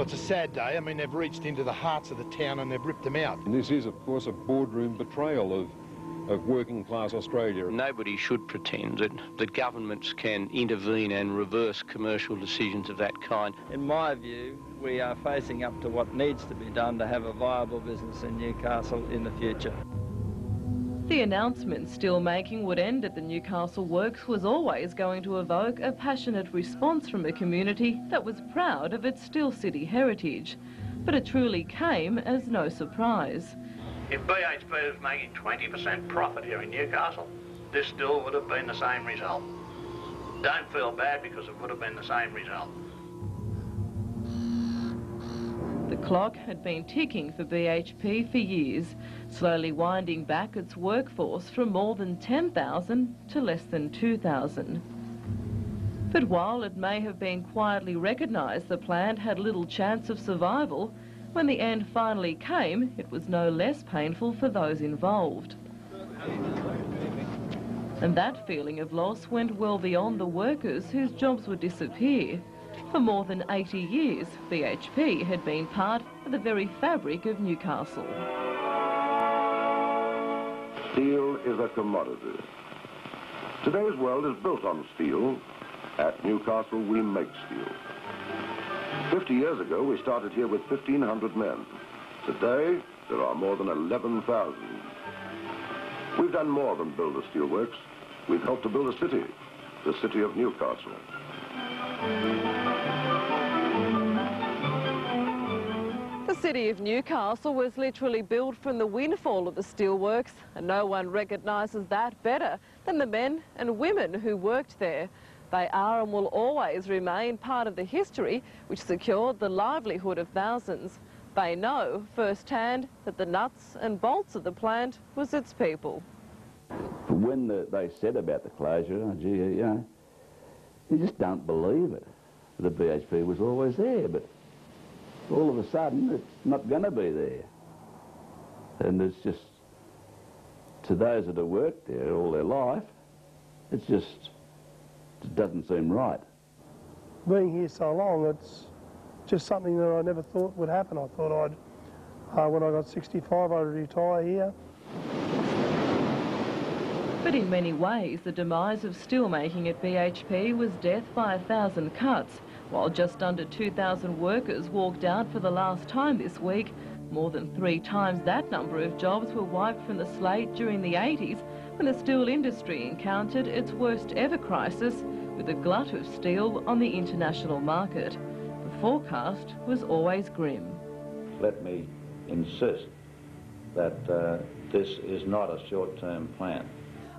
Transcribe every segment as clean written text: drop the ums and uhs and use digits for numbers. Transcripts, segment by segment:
it's a sad day. I mean, they've reached into the hearts of the town and they've ripped them out. And this is, of course, a boardroom betrayal of working-class Australia. Nobody should pretend that governments can intervene and reverse commercial decisions of that kind. In my view, we are facing up to what needs to be done to have a viable business in Newcastle in the future. The announcement steelmaking would end at the Newcastle Works was always going to evoke a passionate response from a community that was proud of its Steel City heritage. But it truly came as no surprise. If BHP was making 20% profit here in Newcastle, this still would have been the same result. Don't feel bad because it would have been the same result. The clock had been ticking for BHP for years, slowly winding back its workforce from more than 10,000 to less than 2,000. But while it may have been quietly recognised the plant had little chance of survival, when the end finally came, it was no less painful for those involved. And that feeling of loss went well beyond the workers whose jobs would disappear. For more than 80 years, BHP had been part of the very fabric of Newcastle. Steel is a commodity. Today's world is built on steel. At Newcastle, we make steel. 50 years ago, we started here with 1,500 men. Today, there are more than 11,000. We've done more than build a steelworks. We've helped to build a city, the city of Newcastle. The city of Newcastle was literally built from the windfall of the steelworks, and no one recognises that better than the men and women who worked there. They are and will always remain part of the history which secured the livelihood of thousands. They know firsthand that the nuts and bolts of the plant was its people. When they said about the closure, oh, gee, you know, you just don't believe it. The BHP was always there, but all of a sudden it's not going to be there. And it's just, to those that have worked there all their life, it doesn't seem right. Being here so long, it's just something that I never thought would happen. I thought when I got 65, I'd retire here. But in many ways, the demise of steelmaking at BHP was death by 1,000 cuts. While just under 2,000 workers walked out for the last time this week, more than 3 times that number of jobs were wiped from the slate during the 80s, when the steel industry encountered its worst ever crisis with a glut of steel on the international market. The forecast was always grim. Let me insist that this is not a short-term plan.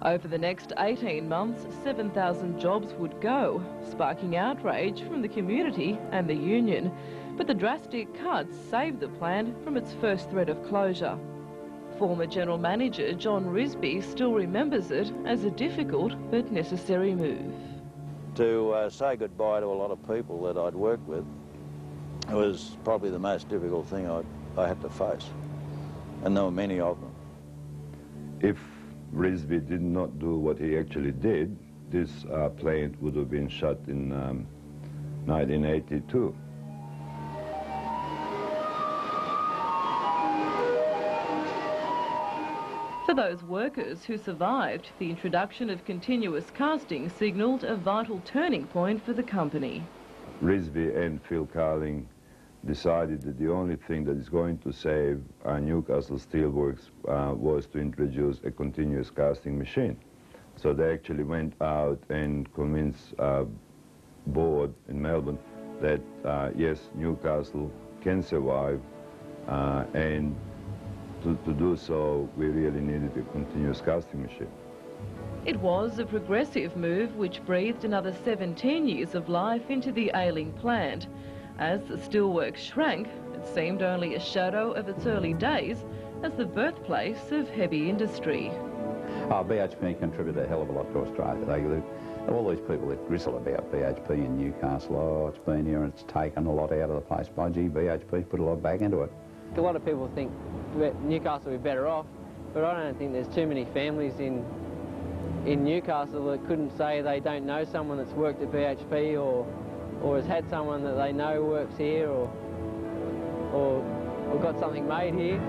Over the next 18 months, 7,000 jobs would go, sparking outrage from the community and the union. But the drastic cuts saved the plant from its first threat of closure. Former General Manager John Risby still remembers it as a difficult but necessary move. To say goodbye to a lot of people that I'd worked with was probably the most difficult thing I had to face, and there were many of them. If Risby did not do what he actually did, this plant would have been shut in 1982. For those workers who survived, the introduction of continuous casting signalled a vital turning point for the company. Risby and Phil Carling decided that the only thing that is going to save Newcastle Steelworks was to introduce a continuous casting machine. So they actually went out and convinced board in Melbourne that yes, Newcastle can survive, and to do so we really needed a continuous casting machine. It was a progressive move which breathed another 17 years of life into the ailing plant. As the steelworks shrank, it seemed only a shadow of its early days as the birthplace of heavy industry. BHP contributed a hell of a lot to Australia. All these people that gristle about BHP in Newcastle, oh, it's been here and it's taken a lot out of the place. By gee, BHP put a lot back into it. A lot of people think Newcastle would be better off, but I don't think there's too many families in Newcastle that couldn't say they don't know someone that's worked at BHP or has had someone that they know works here, or or got something made here.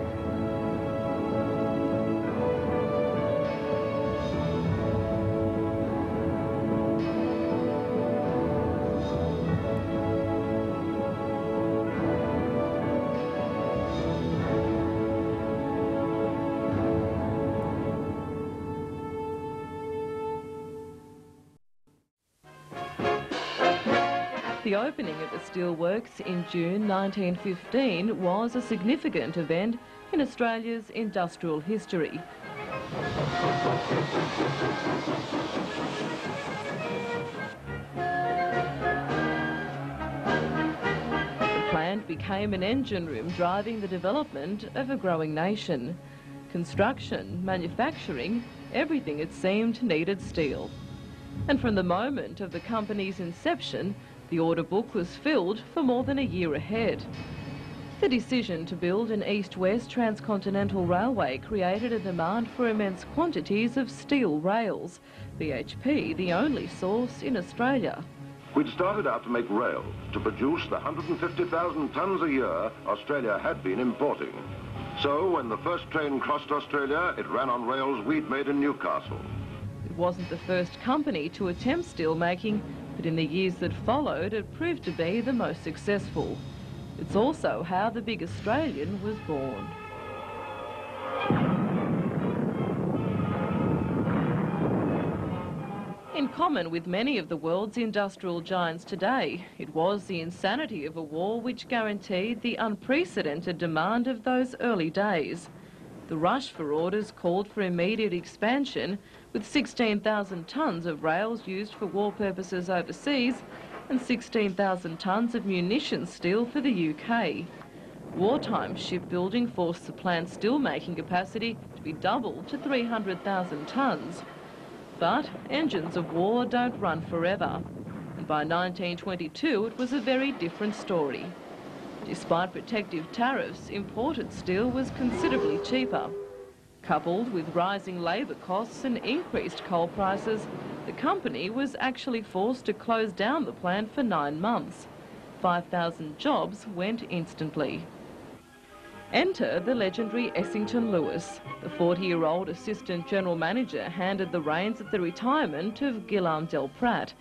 The opening of the steelworks in June 1915 was a significant event in Australia's industrial history. The plant became an engine room driving the development of a growing nation. Construction, manufacturing, everything it seemed needed steel. And from the moment of the company's inception, the order book was filled for more than a year ahead. The decision to build an east-west transcontinental railway created a demand for immense quantities of steel rails, BHP the only source in Australia. We'd started out to make rail to produce the 150,000 tonnes a year Australia had been importing. So when the first train crossed Australia, it ran on rails we'd made in Newcastle. It wasn't the first company to attempt steel making, but in the years that followed, it proved to be the most successful. It's also how the big Australian was born. In common with many of the world's industrial giants today, it was the insanity of a war which guaranteed the unprecedented demand of those early days. The rush for orders called for immediate expansion, with 16,000 tonnes of rails used for war purposes overseas and 16,000 tonnes of munitions steel for the UK. Wartime shipbuilding forced the plant's steel-making capacity to be doubled to 300,000 tonnes. But engines of war don't run forever, and by 1922 it was a very different story. Despite protective tariffs, imported steel was considerably cheaper. Coupled with rising labour costs and increased coal prices, the company was actually forced to close down the plant for 9 months. 5,000 jobs went instantly. Enter the legendary Essington Lewis. The 40-year-old assistant general manager handed the reins at the retirement of Guillaume Del Prat.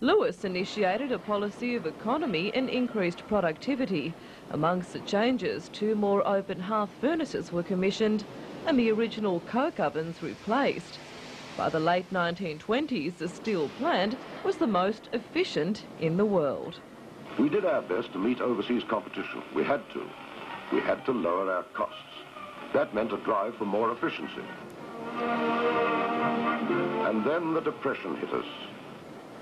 Lewis initiated a policy of economy and increased productivity. Amongst the changes, 2 more open hearth furnaces were commissioned and the original coke ovens replaced. By the late 1920s, the steel plant was the most efficient in the world. We did our best to meet overseas competition. We had to. We had to lower our costs. That meant a drive for more efficiency. And then the Depression hit us.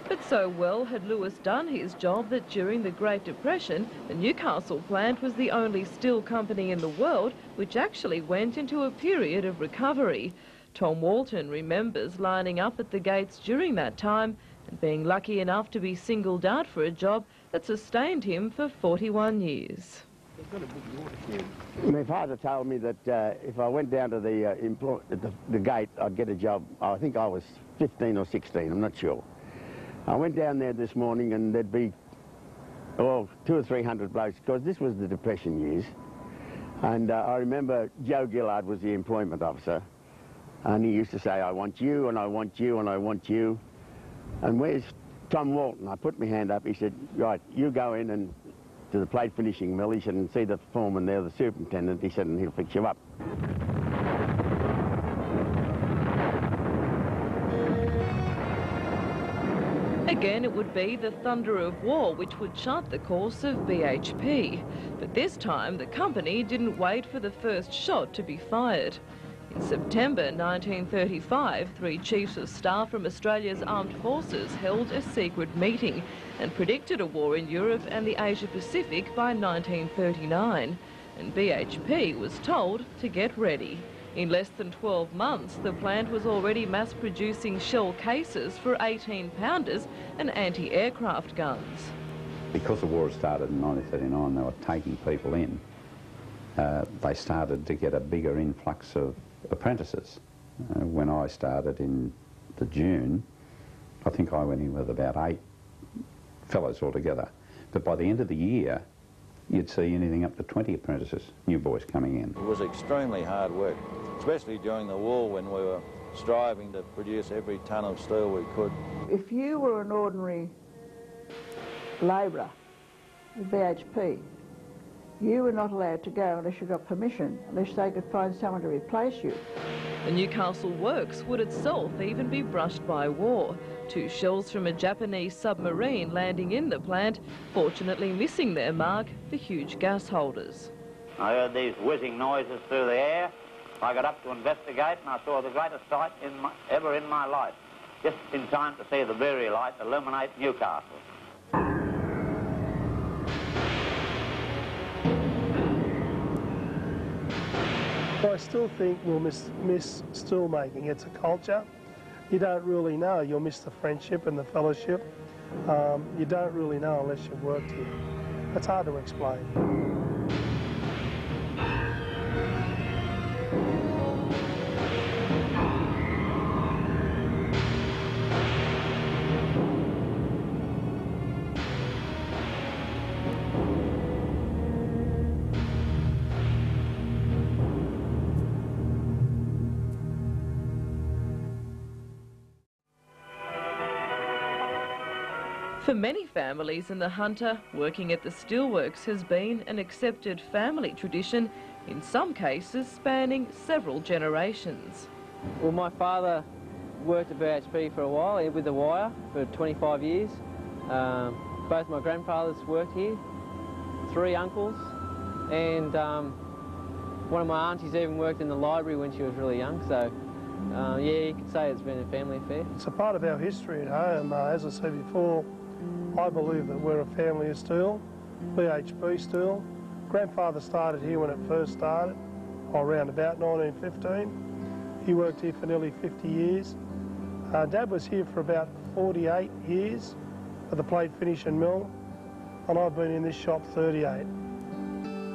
But so well had Lewis done his job that during the Great Depression, the Newcastle plant was the only steel company in the world which actually went into a period of recovery. Tom Walton remembers lining up at the gates during that time and being lucky enough to be singled out for a job that sustained him for 41 years. My father told me that if I went down to the gate, I'd get a job. I think I was 15 or 16, I'm not sure. I went down there this morning and there'd be, 200 or 300 blokes, because this was the Depression years. And I remember Joe Gillard was the employment officer, and he used to say, I want you, and I want you, and I want you. And where's Tom Walton? I put my hand up, he said, right, you go in and to the plate finishing mill, he said, and see the foreman there, the superintendent, he said, and he'll fix you up. Again, it would be the thunder of war which would chart the course of BHP. But this time, the company didn't wait for the first shot to be fired. In September 1935, 3 chiefs of staff from Australia's armed forces held a secret meeting and predicted a war in Europe and the Asia-Pacific by 1939. And BHP was told to get ready. In less than 12 months, the plant was already mass-producing shell cases for 18-pounders and anti-aircraft guns. Because the war started in 1939, they were taking people in. They started to get a bigger influx of apprentices. When I started in the June, I think I went in with about 8 fellows altogether. But by the end of the year, you'd see anything up to 20 apprentices, new boys coming in. It was extremely hard work, especially during the war when we were striving to produce every tonne of steel we could. If you were an ordinary labourer at BHP, you were not allowed to go unless you got permission, unless they could find someone to replace you. The Newcastle Works would itself even be brushed by war. 2 shells from a Japanese submarine landing in the plant, fortunately missing their mark, the huge gas holders. I heard these whizzing noises through the air. I got up to investigate and I saw the greatest sight ever in my life, just in time to see the Beery light illuminate Newcastle. I still think we'll miss steel making. It's a culture. You don't really know. You'll miss the friendship and the fellowship. You don't really know unless you've worked here. It's hard to explain. For many families in the Hunter, working at the steelworks has been an accepted family tradition, in some cases spanning several generations. Well, my father worked at BHP for a while with the wire for 25 years. Both my grandfathers worked here, 3 uncles, and one of my aunties even worked in the library when she was really young, so yeah, you could say it's been a family affair. It's a part of our history at home. As I said before, I believe that we're a family of steel, BHP steel. Grandfather started here when it first started, around about 1915. He worked here for nearly 50 years. Dad was here for about 48 years at the plate finishing mill, and I've been in this shop 38.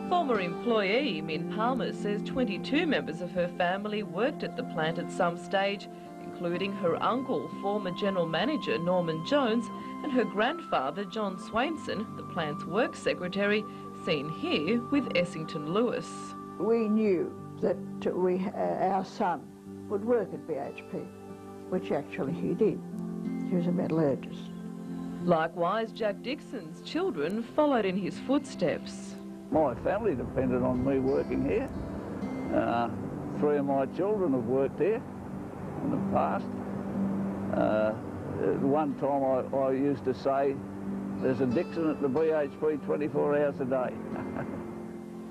Former employee Min Palmer says 22 members of her family worked at the plant at some stage, including her uncle, former General Manager Norman Jones, and her grandfather John Swainson, the plant's work secretary, seen here with Essington Lewis. We knew that our son would work at BHP, which actually he did. He was a metallurgist. Likewise, Jack Dixon's children followed in his footsteps. My family depended on me working here. 3 of my children have worked here in the past. One time I used to say, there's a Dixon at the BHP 24 hours a day.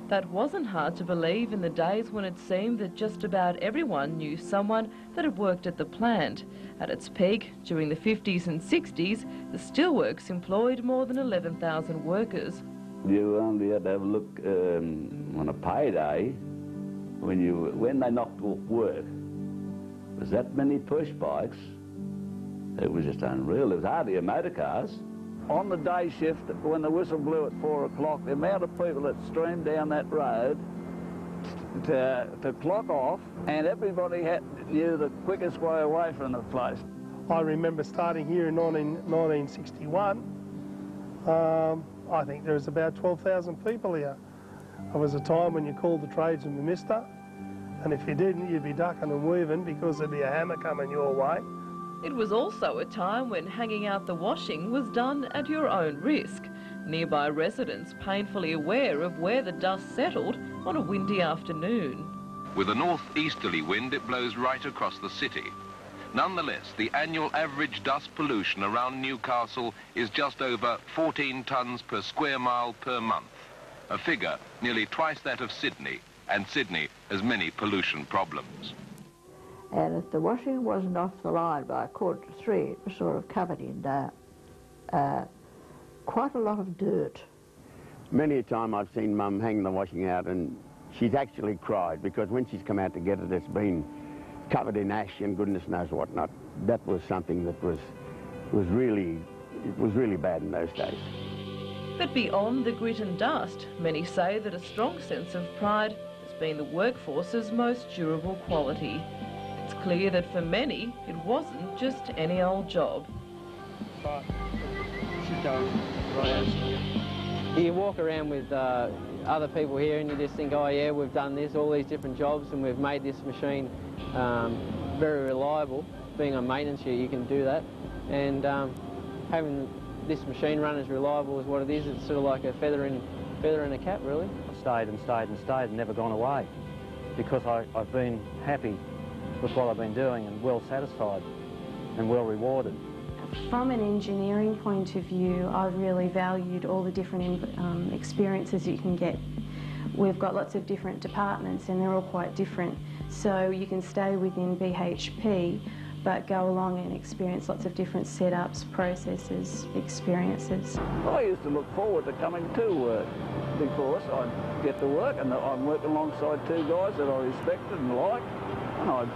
That wasn't hard to believe in the days when it seemed that just about everyone knew someone that had worked at the plant. At its peak, during the 50s and 60s, the steelworks employed more than 11,000 workers. You only had to have a look on a payday when they knocked off work. There was that many push bikes. It was just unreal. There was hardly a motor cars. On the day shift, when the whistle blew at 4 o'clock, the amount of people that streamed down that road to clock off, and everybody knew the quickest way away from the place. I remember starting here in 1961. I think there was about 12,000 people here. There was a time when you called the tradesman the mister, and if you didn't, you'd be ducking and weaving because there'd be a hammer coming your way. It was also a time when hanging out the washing was done at your own risk. Nearby residents painfully aware of where the dust settled on a windy afternoon. With a north-easterly wind, it blows right across the city. Nonetheless, the annual average dust pollution around Newcastle is just over 14 tonnes per square mile per month, a figure nearly twice that of Sydney, and Sydney has many pollution problems. And if the washing wasn't off the line by 2:45, it was sort of covered in quite a lot of dirt. Many a time I've seen Mum hang the washing out and she's actually cried because when she's come out to get it, it's been covered in ash and goodness knows what not. That was something that was really bad in those days. But beyond the grit and dust, many say that a strong sense of pride has been the workforce's most durable quality. It's clear that for many, it wasn't just any old job. But she's going right out. You walk around with other people here and you just think, oh yeah, we've done this, all these different jobs, and we've made this machine very reliable. Being on maintenance here, you can do that. And having this machine run as reliable as what it is, it's sort of like a feather in a cap, really. I've stayed and stayed and stayed and never gone away because I've been happy with what I've been doing and well satisfied and well rewarded. From an engineering point of view, I've really valued all the different experiences you can get. We've got lots of different departments and they're all quite different. So you can stay within BHP but go along and experience lots of different setups, processes, experiences. I used to look forward to coming to work because I'd get to work and I'm working alongside two guys that I respected and liked. And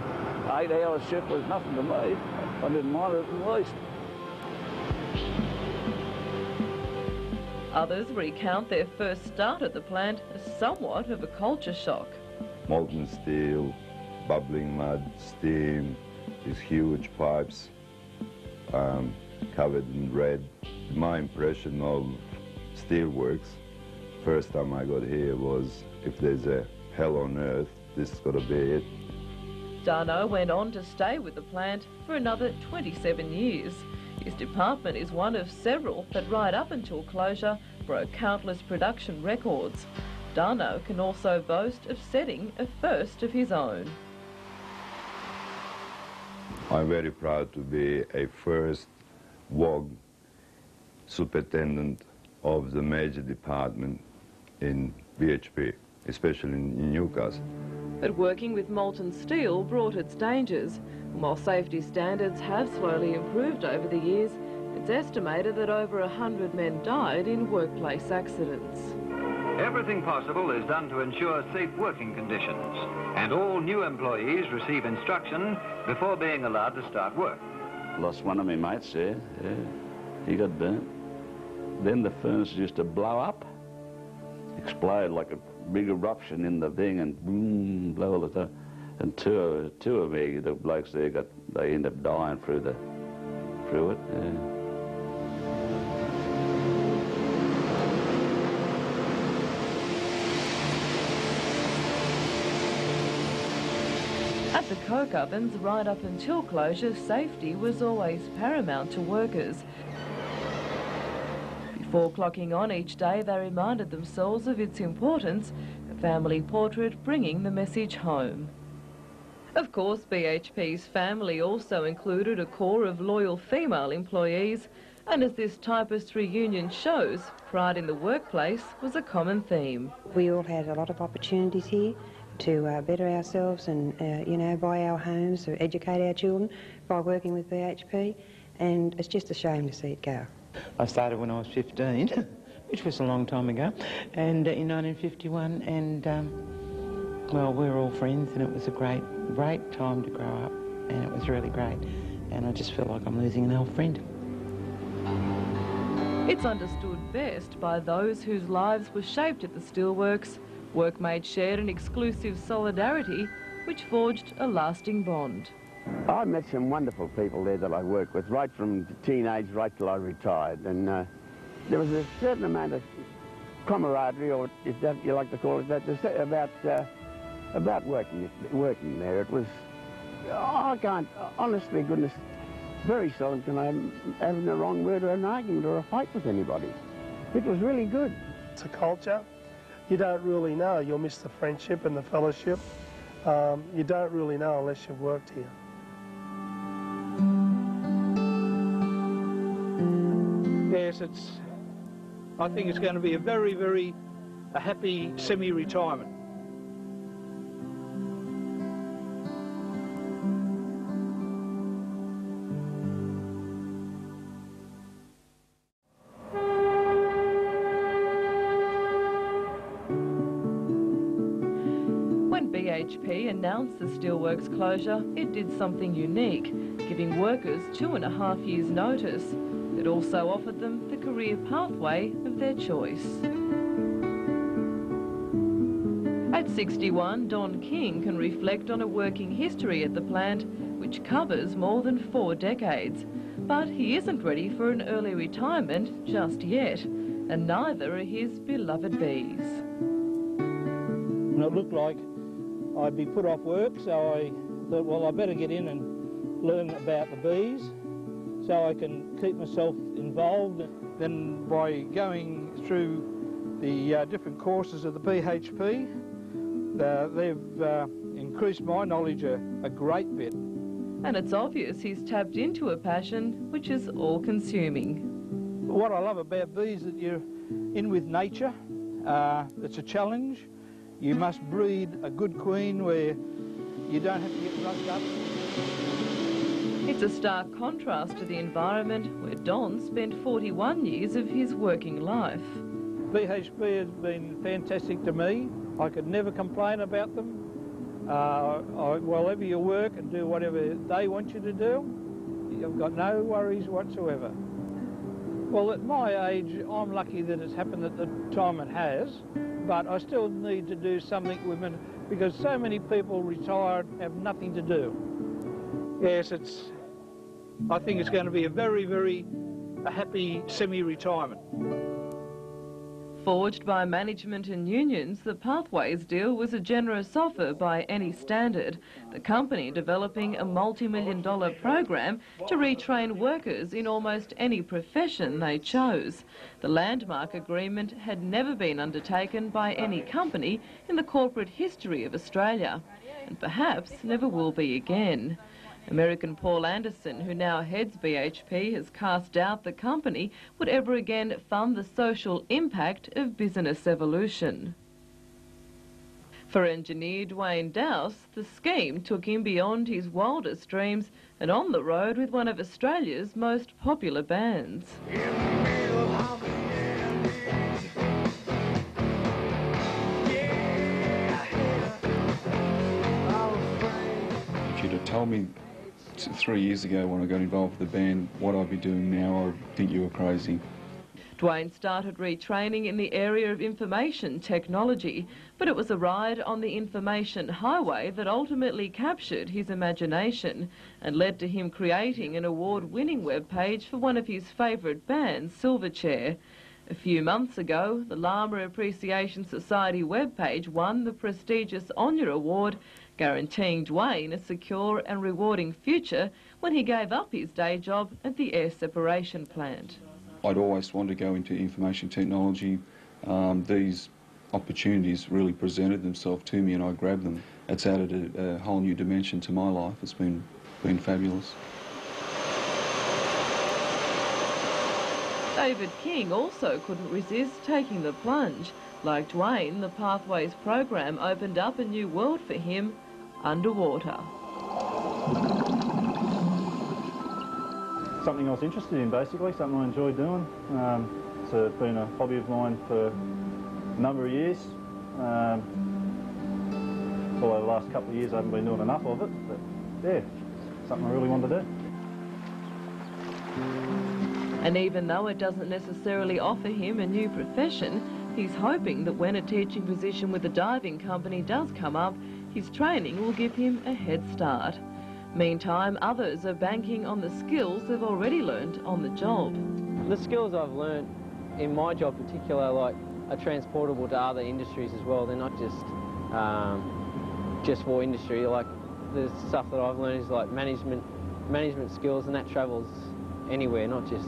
8-hour shift was nothing to me. I didn't mind it in the least. Others recount their first start at the plant as somewhat of a culture shock. Molten steel, bubbling mud, steam, these huge pipes covered in red. My impression of steelworks, first time I got here, was if there's a hell on earth, this is got to be it. Darno went on to stay with the plant for another 27 years. His department is one of several that right up until closure broke countless production records. Darno can also boast of setting a first of his own. I'm very proud to be a first WOG superintendent of the major department in BHP, especially in Newcastle. But working with molten steel brought its dangers. While safety standards have slowly improved over the years, it's estimated that over 100 men died in workplace accidents. Everything possible is done to ensure safe working conditions, and all new employees receive instruction before being allowed to start work. Lost one of my mates there, yeah. He got burnt. Then the furnace used to blow up, explode like a big eruption in the thing and boom, blow all the time. And two of me, the blokes there, they ended up dying through it. Yeah. At the coke ovens, right up until closure, safety was always paramount to workers. Before clocking on each day, they reminded themselves of its importance, a family portrait bringing the message home. Of course, BHP's family also included a core of loyal female employees, and as this typist reunion shows, pride in the workplace was a common theme. We all had a lot of opportunities here to better ourselves and, you know, buy our homes, or educate our children by working with BHP, and it's just a shame to see it go. I started when I was 15, which was a long time ago, and in 1951, and well, we were all friends, and it was a great time to grow up, and it was really great, and I just feel like I'm losing an old friend. It's understood best by those whose lives were shaped at the steelworks. Workmates shared an exclusive solidarity which forged a lasting bond. I met some wonderful people there that I worked with, right from teenage right till I retired, and there was a certain amount of camaraderie, or if that you like to call it that, about working there. It was, I can't, honestly, goodness, very seldom can I have the wrong word or an argument or a fight with anybody. It was really good. It's a culture. You don't really know. You'll miss the friendship and the fellowship. You don't really know unless you've worked here. Yes, I think it's going to be a very, very happy semi-retirement. BHP announced the steelworks closure, it did something unique, giving workers 2.5 years' notice. It also offered them the career pathway of their choice. At 61, Don King can reflect on a working history at the plant which covers more than 4 decades. But he isn't ready for an early retirement just yet. and neither are his beloved bees. And it looked like I'd be put off work, so I thought, well, I better get in and learn about the bees so I can keep myself involved. Then by going through the different courses of the BHP, they've increased my knowledge a great bit. And it's obvious he's tapped into a passion which is all-consuming. What I love about bees is that you're in with nature. It's a challenge. You must breed a good queen where you don't have to get rushed up. It's a stark contrast to the environment where Don spent 41 years of his working life. BHP has been fantastic to me. I could never complain about them. Wherever you work and do whatever they want you to do, you've got no worries whatsoever. Well, at my age, I'm lucky that it's happened at the time it has, but I still need to do something with it because so many people retired have nothing to do. Yes, I think it's going to be a very, very happy semi-retirement. Forged by management and unions, the Pathways deal was a generous offer by any standard, the company developing a multi-million-dollar program to retrain workers in almost any profession they chose. The landmark agreement had never been undertaken by any company in the corporate history of Australia, and perhaps never will be again. American Paul Anderson, who now heads BHP, has cast doubt the company would ever again fund the social impact of business evolution. For engineer Dwayne Dowse, the scheme took him beyond his wildest dreams and on the road with one of Australia's most popular bands. If you'd have told me 3 years ago when I got involved with the band what I'd be doing now, I'd think you were crazy. Dwayne started retraining in the area of information technology, but it was a ride on the information highway that ultimately captured his imagination and led to him creating an award-winning webpage for one of his favourite bands, Silverchair. A few months ago, the Llama Appreciation Society webpage won the prestigious Honour Award, guaranteeing Dwayne a secure and rewarding future when he gave up his day job at the air separation plant. I'd always wanted to go into information technology. These opportunities really presented themselves to me and I grabbed them. It's added a whole new dimension to my life. It's been fabulous. David King also couldn't resist taking the plunge. Like Dwayne, the Pathways program opened up a new world for him underwater. Something I was interested in, basically, something I enjoyed doing. It's been a hobby of mine for a number of years. Although the last couple of years I haven't been doing enough of it, but yeah, something I really wanted to do. And even though it doesn't necessarily offer him a new profession, he's hoping that when a teaching position with a diving company does come up, his training will give him a head start. Meantime, others are banking on the skills they've already learned on the job. The skills I've learned in my job in particular, like, are transportable to other industries as well. They're not just for industry. Like, the stuff that I've learned is like management skills, and that travels anywhere, not just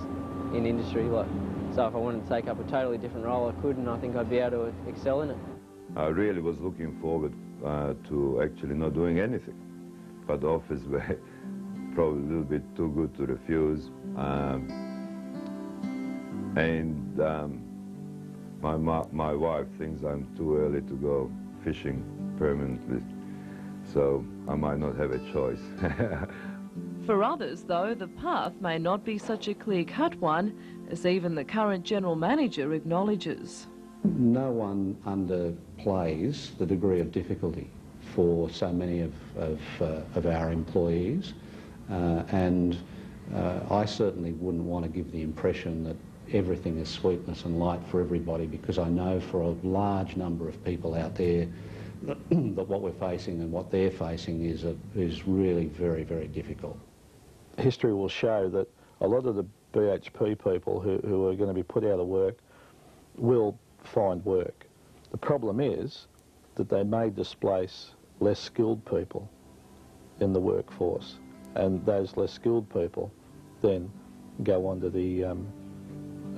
in industry. Like, so if I wanted to take up a totally different role, I could, and I think I'd be able to excel in it. I really was looking forward to actually not doing anything, but the offers were probably a little bit too good to refuse. My wife thinks I'm too early to go fishing permanently, so I might not have a choice. For others, though, the path may not be such a clear-cut one, as even the current general manager acknowledges. No one underplays the degree of difficulty for so many of our employees, and I certainly wouldn't want to give the impression that everything is sweetness and light for everybody, because I know for a large number of people out there that what we're facing and what they're facing is really very, very difficult. History will show that a lot of the BHP people who are going to be put out of work will find work. The problem is that they may displace less skilled people in the workforce, and those less skilled people then go onto the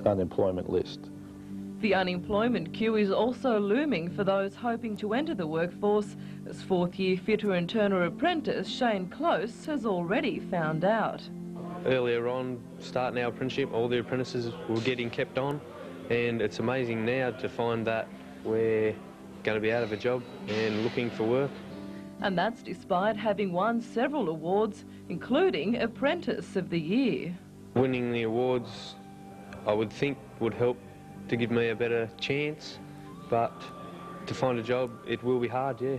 unemployment list. The unemployment queue is also looming for those hoping to enter the workforce, as fourth-year fitter and turner apprentice Shane Close has already found out. Earlier on, starting our apprenticeship, all the apprentices were getting kept on, and it's amazing now to find that we're going to be out of a job and looking for work. And that's despite having won several awards, including Apprentice of the Year. Winning the awards, I would think, would help to give me a better chance, but to find a job, it will be hard, yeah.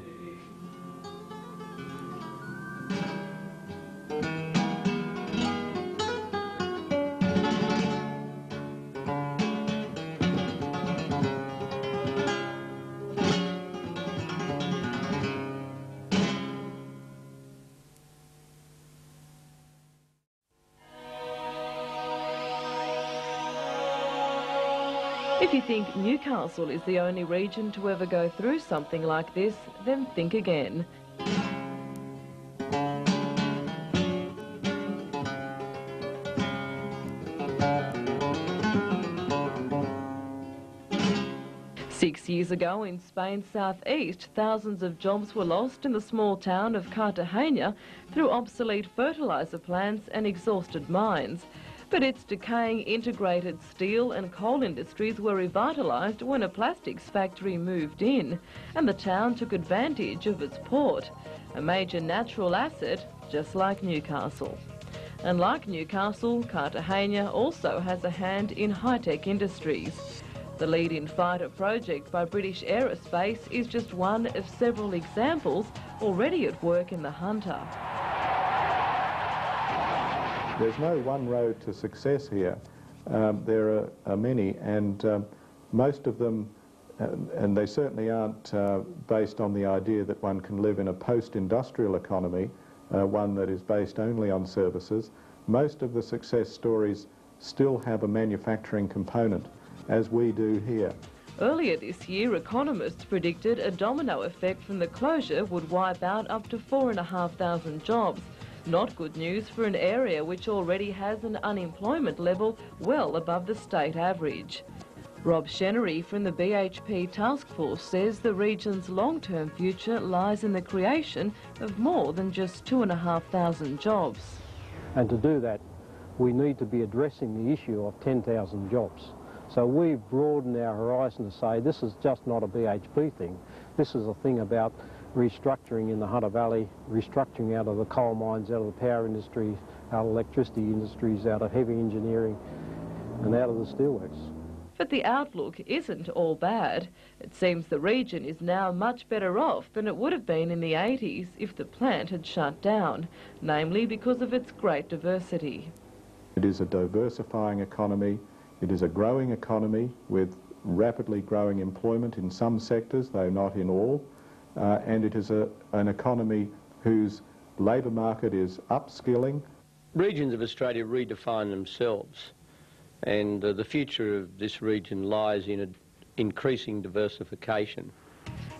If you think Newcastle is the only region to ever go through something like this, then think again. Six years ago in Spain's southeast, thousands of jobs were lost in the small town of Cartagena through obsolete fertiliser plants and exhausted mines. But its decaying integrated steel and coal industries were revitalised when a plastics factory moved in, and the town took advantage of its port, a major natural asset just like Newcastle. And like Newcastle, Cartagena also has a hand in high-tech industries. The Lead-In Fighter project by British Aerospace is just one of several examples already at work in the Hunter. There's no one road to success here. There are many, and most of them, and they certainly aren't based on the idea that one can live in a post-industrial economy, one that is based only on services. Most of the success stories still have a manufacturing component, as we do here. Earlier this year, economists predicted a domino effect from the closure would wipe out up to 4,500 jobs. Not good news for an area which already has an unemployment level well above the state average. Rob Chenery from the BHP task force says the region's long-term future lies in the creation of more than just 2,500 jobs. And to do that, we need to be addressing the issue of 10,000 jobs. So we've broadened our horizon to say this is just not a BHP thing. This is a thing about restructuring in the Hunter Valley, restructuring out of the coal mines, out of the power industry, out of electricity industries, out of heavy engineering and out of the steelworks. But the outlook isn't all bad. It seems the region is now much better off than it would have been in the 80s if the plant had shut down, namely because of its great diversity. It is a diversifying economy. It is a growing economy with rapidly growing employment in some sectors, though not in all. And it is an economy whose labour market is upskilling. Regions of Australia redefine themselves, and the future of this region lies in increasing diversification.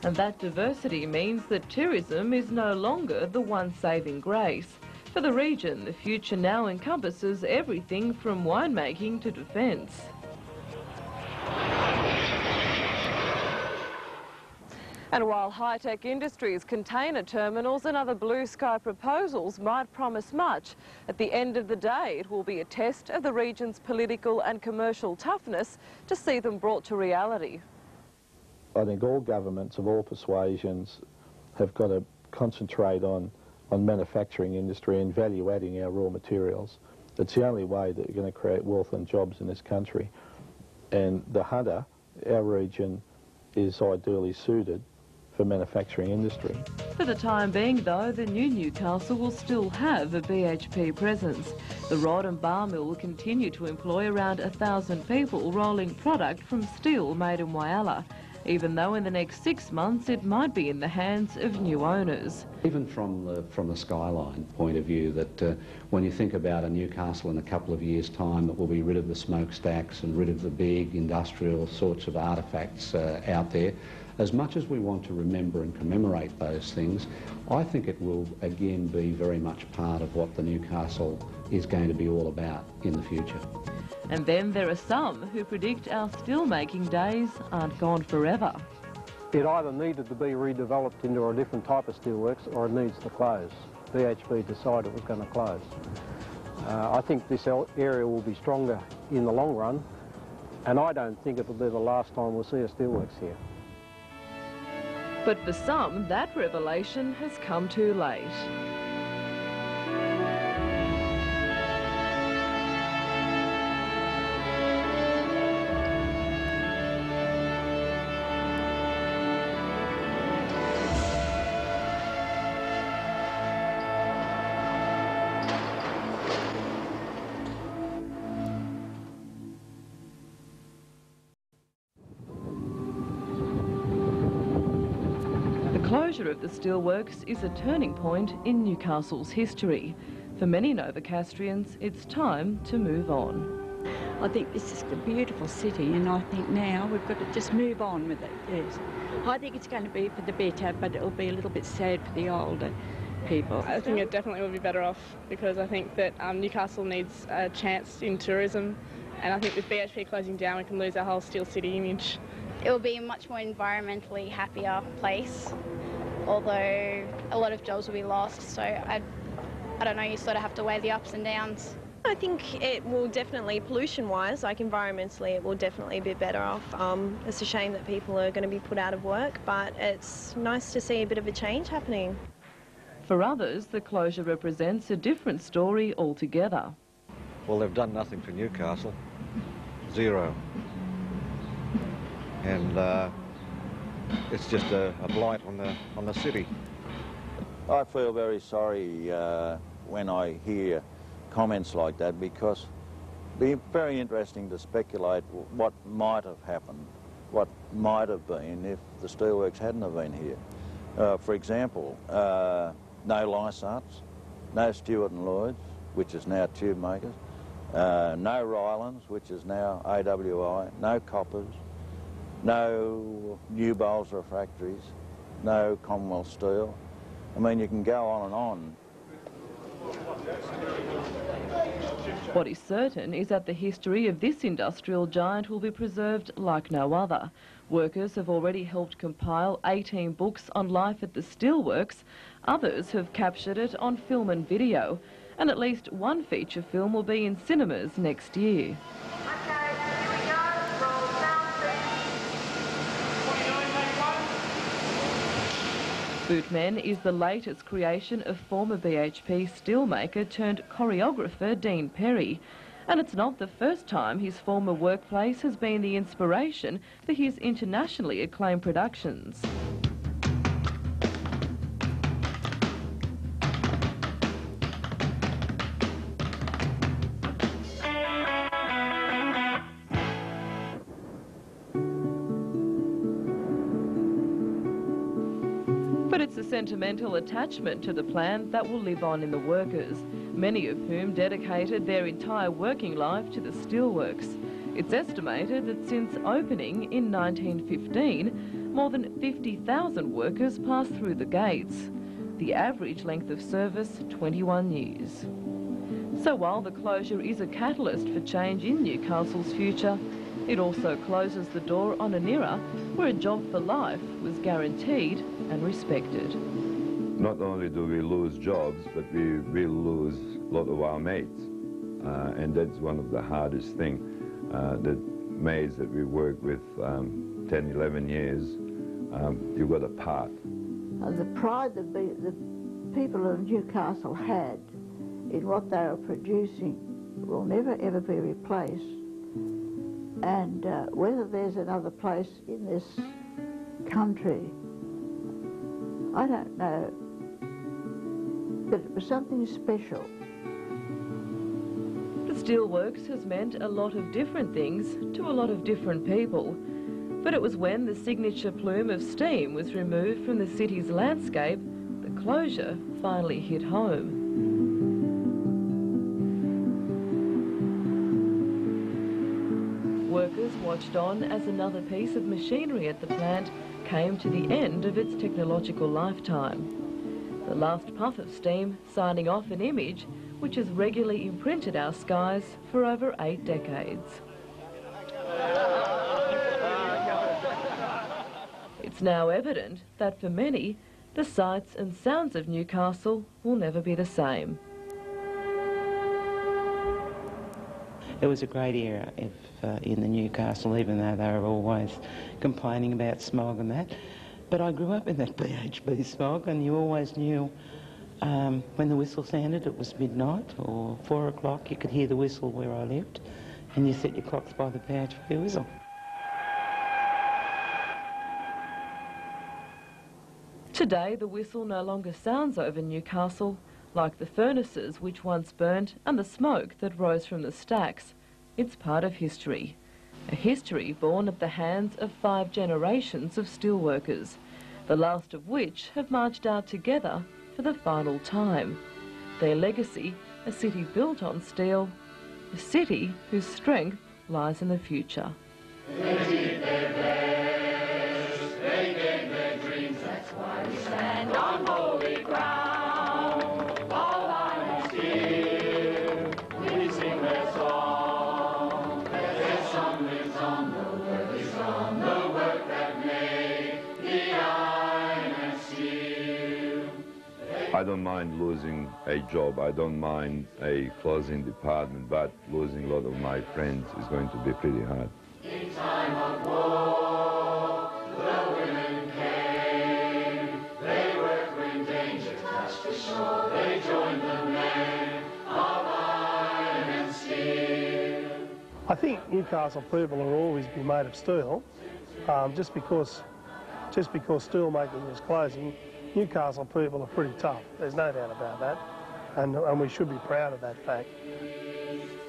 And that diversity means that tourism is no longer the one saving grace. For the region, the future now encompasses everything from winemaking to defence. And while high-tech industries, container terminals and other blue sky proposals might promise much, at the end of the day it will be a test of the region's political and commercial toughness to see them brought to reality. I think all governments of all persuasions have got to concentrate on manufacturing industry and value-adding our raw materials. It's the only way that you're going to create wealth and jobs in this country. And the Hunter, our region, is ideally suited for manufacturing industry. For the time being, though, the new Newcastle will still have a BHP presence. The rod and bar mill will continue to employ around 1,000 people rolling product from steel made in Whyalla. even though in the next 6 months it might be in the hands of new owners. Even from the skyline point of view, that when you think about a Newcastle in a couple of years' time that will be rid of the smokestacks and rid of the big industrial sorts of artefacts out there, as much as we want to remember and commemorate those things, I think it will again be very much part of what the Newcastle is going to be all about in the future. And then there are some who predict our steel-making days aren't gone forever. It either needed to be redeveloped into a different type of steelworks or it needs to close. BHP decided it was going to close. I think this area will be stronger in the long run, and I don't think it will be the last time we'll see a steelworks here. But for some, that revelation has come too late. The closure of the steelworks is a turning point in Newcastle's history. For many Novocastrians, it's time to move on. I think this is a beautiful city, and I think now we've got to just move on with it, yes. I think it's going to be for the better, but it'll be a little bit sad for the older people. I think it definitely will be better off, because I think that Newcastle needs a chance in tourism, and I think with BHP closing down we can lose our whole steel city image. It will be a much more environmentally happier place, although a lot of jobs will be lost, so I don't know, you sort of have to weigh the ups and downs. I think it will definitely, pollution-wise, like environmentally, it will definitely be better off. It's a shame that people are going to be put out of work, but it's nice to see a bit of a change happening. For others, the closure represents a different story altogether. Well, they've done nothing for Newcastle. Zero. And it's just a blight on the city. I feel very sorry when I hear comments like that, because it'd be very interesting to speculate what might have happened, what might have been if the steelworks hadn't have been here. For example, no Lysarts, no Stewart and Lloyd's, which is now tube makers, no Rylands, which is now AWI, no Coppers, no New Bowls refractories, no Commonwealth Steel. I mean, you can go on and on. What is certain is that the history of this industrial giant will be preserved like no other. Workers have already helped compile 18 books on life at the steelworks. Others have captured it on film and video. And at least one feature film will be in cinemas next year. Bootmen is the latest creation of former BHP steelmaker turned choreographer Dean Perry. And it's not the first time his former workplace has been the inspiration for his internationally acclaimed productions. But it's a sentimental attachment to the plant that will live on in the workers, many of whom dedicated their entire working life to the steelworks. It's estimated that since opening in 1915, more than 50,000 workers passed through the gates. The average length of service, 21 years. So while the closure is a catalyst for change in Newcastle's future, it also closes the door on an era where a job for life was guaranteed and respected. Not only do we lose jobs, but we will lose a lot of our mates. And that's one of the hardest things. The mates that we work with 10, 11 years, you've got to part. The pride that the people of Newcastle had in what they were producing will never ever be replaced. And whether there's another place in this country, I don't know, but it was something special. The steelworks has meant a lot of different things to a lot of different people. But it was when the signature plume of steam was removed from the city's landscape, the closure finally hit home. Workers watched on as another piece of machinery at the plant came to the end of its technological lifetime. The last puff of steam signing off an image which has regularly imprinted our skies for over 8 decades. It's now evident that for many, the sights and sounds of Newcastle will never be the same. It was a great era in the Newcastle, even though they were always complaining about smog and that. But I grew up in that BHP smog, and you always knew when the whistle sounded it was midnight or 4 o'clock. You could hear the whistle where I lived, and you set your clocks by the BHP whistle. Today, the whistle no longer sounds over Newcastle like the furnaces which once burnt and the smoke that rose from the stacks. It's part of history. A history born at the hands of 5 generations of steelworkers, the last of which have marched out together for the final time. Their legacy, a city built on steel, a city whose strength lies in the future. They did their best, they gave their dreams, that's why we stand on holy ground. All iron and steel, we sing their song. Their song lives on, the work is on, the work that made the iron and steel. I don't mind losing a job, I don't mind a closing department, but losing a lot of my friends is going to be pretty hard. In time of war, the women came. They worked when danger touched the shore. They joined the men of iron and steel. I think Newcastle people will always be made of steel. Just because steel making is closing, Newcastle people are pretty tough. There's no doubt about that, and we should be proud of that fact.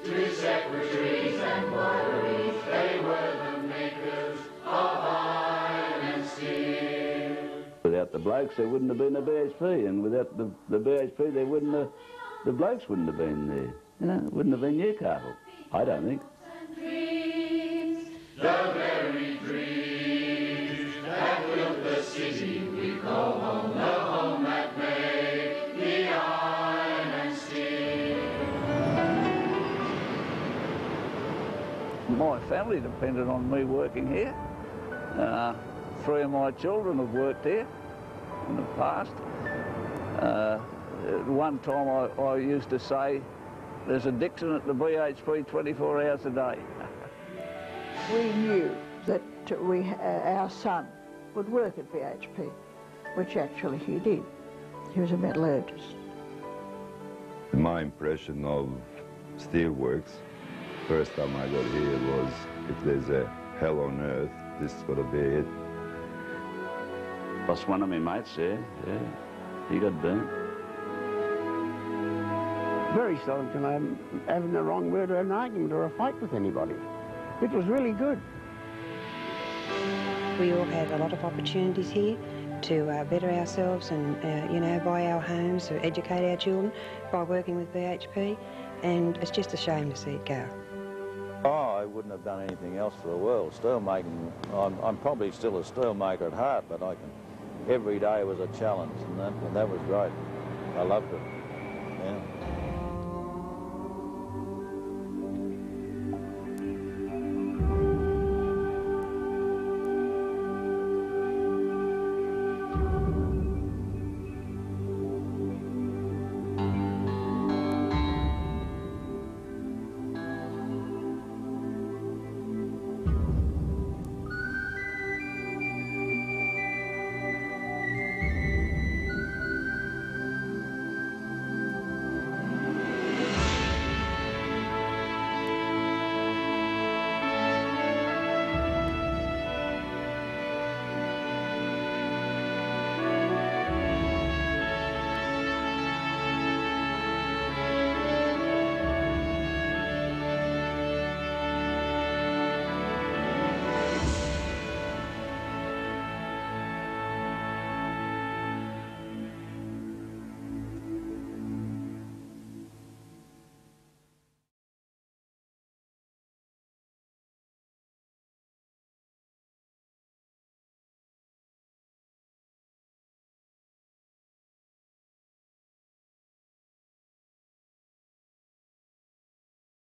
To secretaries and boileries, they were the makers of iron and steel. Without the blokes, there wouldn't have been a BHP, and without the BHP, there wouldn't have, the blokes wouldn't have been there. You know, it wouldn't have been Newcastle, I don't think. Dreams, the very dreams that built the city we call home, the home that made the iron and steel. My family depended on me working here. 3 of my children have worked here in the past. At one time I used to say, there's a Dixon at the BHP 24 hours a day. We knew that our son would work at BHP, which actually he did. He was a metallurgist. My impression of steelworks, first time I got here, was if there's a hell on earth, this is got to be it. Lost one of my mates there, yeah. He got burnt. Very seldom can I having the wrong word or an argument or a fight with anybody. It was really good. We all have a lot of opportunities here to better ourselves and, you know, buy our homes, or educate our children by working with BHP, and it's just a shame to see it go. Oh, I wouldn't have done anything else for the world. Steelmaking, I'm probably still a steelmaker at heart, but every day was a challenge, and that was great. I loved it, yeah.